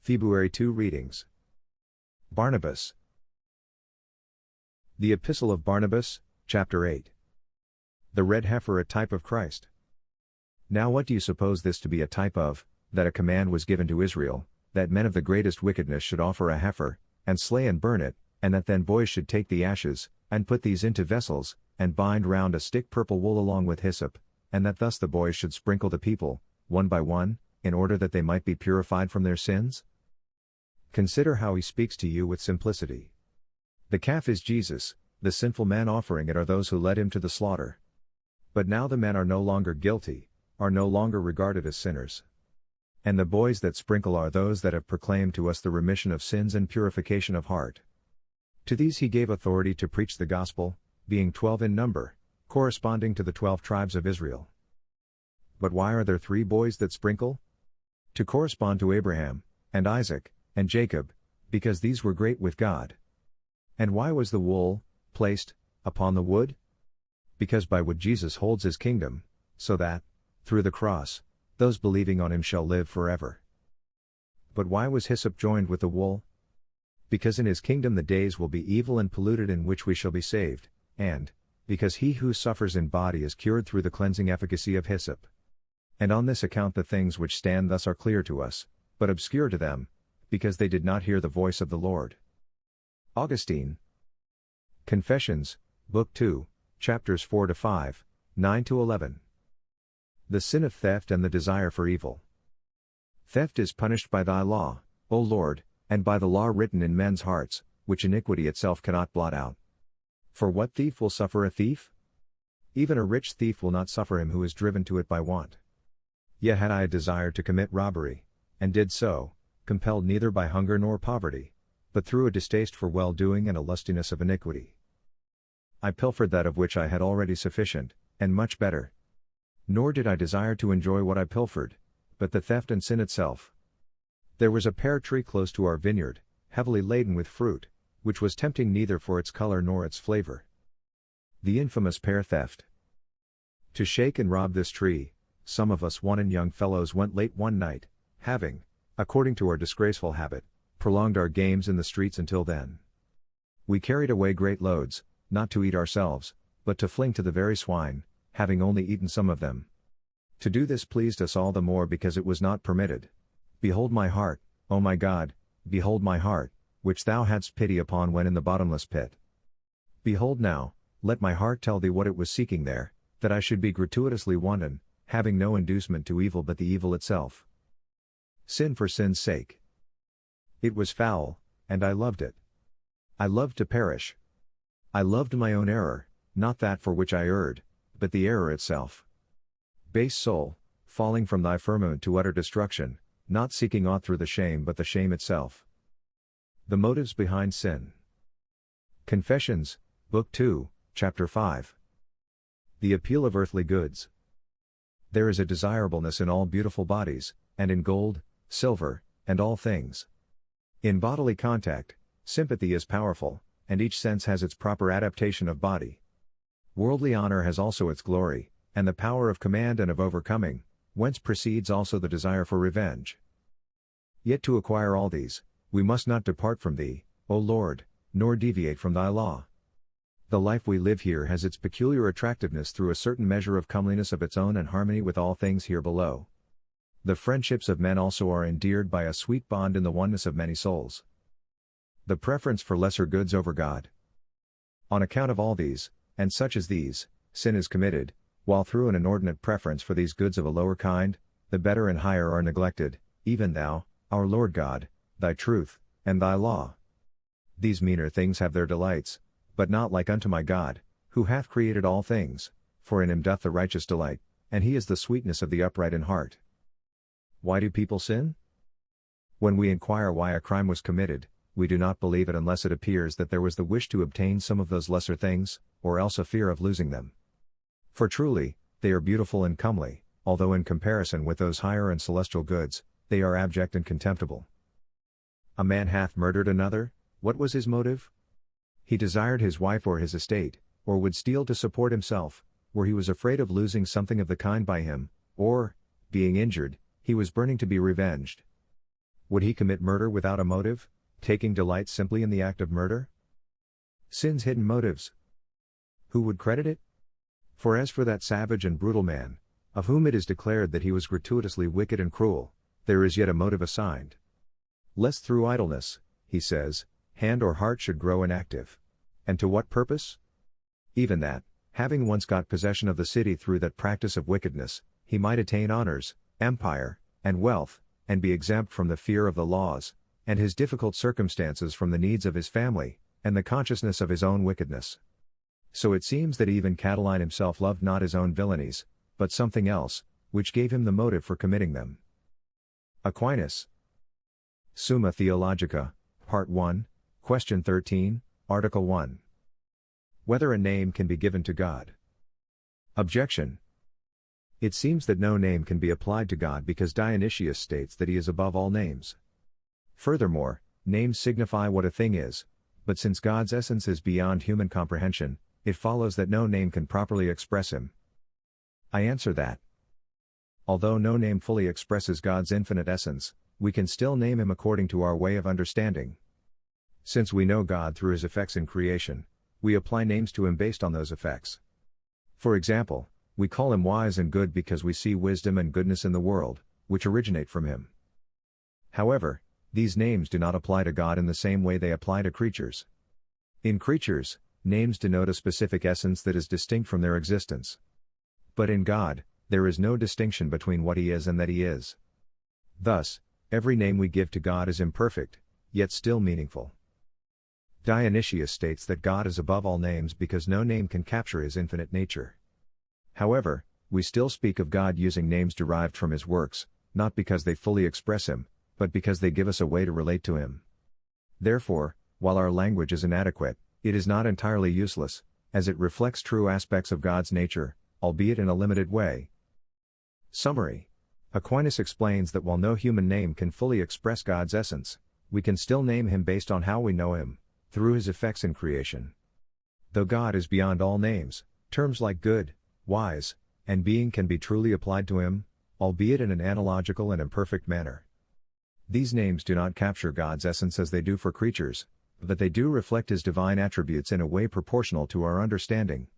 Febuary 2 readings. Barnabas. The Epistle of Barnabas, chapter 8. The red heifer, a type of Christ. Now what do you suppose this to be a type of, that a command was given to Israel, that men of the greatest wickedness should offer a heifer, and slay and burn it, and that then boys should take the ashes, and put these into vessels, and bind round a stick purple wool along with hyssop, and that thus the boys should sprinkle the people, one by one, in order that they might be purified from their sins? Consider how he speaks to you with simplicity. The calf is Jesus, the sinful man offering it are those who led him to the slaughter. But now the men are no longer guilty, are no longer regarded as sinners. And the boys that sprinkle are those that have proclaimed to us the remission of sins and purification of heart. To these he gave authority to preach the gospel, being 12 in number, corresponding to the 12 tribes of Israel. But why are there 3 boys that sprinkle? To correspond to Abraham, and Isaac, and Jacob, because these were great with God. And why was the wool placed upon the wood? Because by wood Jesus holds his kingdom, so that, through the cross, those believing on him shall live forever. But why was hyssop joined with the wool? Because in his kingdom the days will be evil and polluted in which we shall be saved, and, because he who suffers in body is cured through the cleansing efficacy of hyssop. And on this account the things which stand thus are clear to us, but obscure to them, because they did not hear the voice of the Lord. Augustine. Confessions, Book 2, chapters 4-5, 9-11. The sin of theft and the desire for evil. Theft is punished by thy law, O Lord, and by the law written in men's hearts, which iniquity itself cannot blot out. For what thief will suffer a thief? Even a rich thief will not suffer him who is driven to it by want. Yet had I a desire to commit robbery, and did so, compelled neither by hunger nor poverty, but through a distaste for well-doing and a lustiness of iniquity. I pilfered that of which I had already sufficient, and much better. Nor did I desire to enjoy what I pilfered, but the theft and sin itself. There was a pear tree close to our vineyard, heavily laden with fruit, which was tempting neither for its color nor its flavor. The infamous pear theft. To shake and rob this tree, some of us wanton young fellows went late one night, having, according to our disgraceful habit, prolonged our games in the streets until then. We carried away great loads, not to eat ourselves, but to fling to the very swine, having only eaten some of them. To do this pleased us all the more because it was not permitted. Behold my heart, O my God, behold my heart, which thou hadst pity upon when in the bottomless pit. Behold now, let my heart tell thee what it was seeking there, that I should be gratuitously wanton, having no inducement to evil but the evil itself. Sin for sin's sake. It was foul, and I loved it. I loved to perish. I loved my own error, not that for which I erred, but the error itself. Base soul, falling from thy firmament to utter destruction, not seeking aught through the shame but the shame itself. The motives behind sin. Confessions, Book 2, chapter 5. The appeal of earthly goods. There is a desirableness in all beautiful bodies, and in gold, silver, and all things. In bodily contact, sympathy is powerful, and each sense has its proper adaptation of body. Worldly honor has also its glory, and the power of command and of overcoming, whence proceeds also the desire for revenge. Yet to acquire all these, we must not depart from thee, O Lord, nor deviate from thy law. The life we live here has its peculiar attractiveness through a certain measure of comeliness of its own and harmony with all things here below. The friendships of men also are endeared by a sweet bond in the oneness of many souls. The preference for lesser goods over God. On account of all these, and such as these, sin is committed, while through an inordinate preference for these goods of a lower kind, the better and higher are neglected, even thou, our Lord God, thy truth, and thy law. These meaner things have their delights, but not like unto my God, who hath created all things, for in him doth the righteous delight, and he is the sweetness of the upright in heart. Why do people sin? When we inquire why a crime was committed, we do not believe it unless it appears that there was the wish to obtain some of those lesser things, or else a fear of losing them. For truly, they are beautiful and comely, although in comparison with those higher and celestial goods, they are abject and contemptible. A man hath murdered another, what was his motive? He desired his wife or his estate, or would steal to support himself, or he was afraid of losing something of the kind by him, or, being injured, he was burning to be revenged. Would he commit murder without a motive, taking delight simply in the act of murder? Sin's hidden motives. Who would credit it? For as for that savage and brutal man, of whom it is declared that he was gratuitously wicked and cruel, there is yet a motive assigned. Lest through idleness, he says, hand or heart should grow inactive. And to what purpose? Even that, having once got possession of the city through that practice of wickedness, he might attain honors, empire, and wealth, and be exempt from the fear of the laws, and his difficult circumstances from the needs of his family, and the consciousness of his own wickedness. So it seems that even Catiline himself loved not his own villainies, but something else, which gave him the motive for committing them. Aquinas Summa Theologica, Part 1, Question 13, Article 1. Whether a name can be given to God. Objection. It seems that no name can be applied to God because Dionysius states that he is above all names. Furthermore, names signify what a thing is, but since God's essence is beyond human comprehension, it follows that no name can properly express him. I answer that, although no name fully expresses God's infinite essence, we can still name him according to our way of understanding. Since we know God through his effects in creation, we apply names to him based on those effects. For example, we call him wise and good because we see wisdom and goodness in the world, which originate from him. However, these names do not apply to God in the same way they apply to creatures. In creatures, names denote a specific essence that is distinct from their existence. But in God, there is no distinction between what he is and that he is. Thus, every name we give to God is imperfect, yet still meaningful. Dionysius states that God is above all names because no name can capture his infinite nature. However, we still speak of God using names derived from his works, not because they fully express him, but because they give us a way to relate to him. Therefore, while our language is inadequate, it is not entirely useless, as it reflects true aspects of God's nature, albeit in a limited way. Summary. Aquinas explains that while no human name can fully express God's essence, we can still name him based on how we know him, through his effects in creation. Though God is beyond all names, terms like good, wise, and being can be truly applied to him, albeit in an analogical and imperfect manner. These names do not capture God's essence as they do for creatures, but they do reflect his divine attributes in a way proportional to our understanding.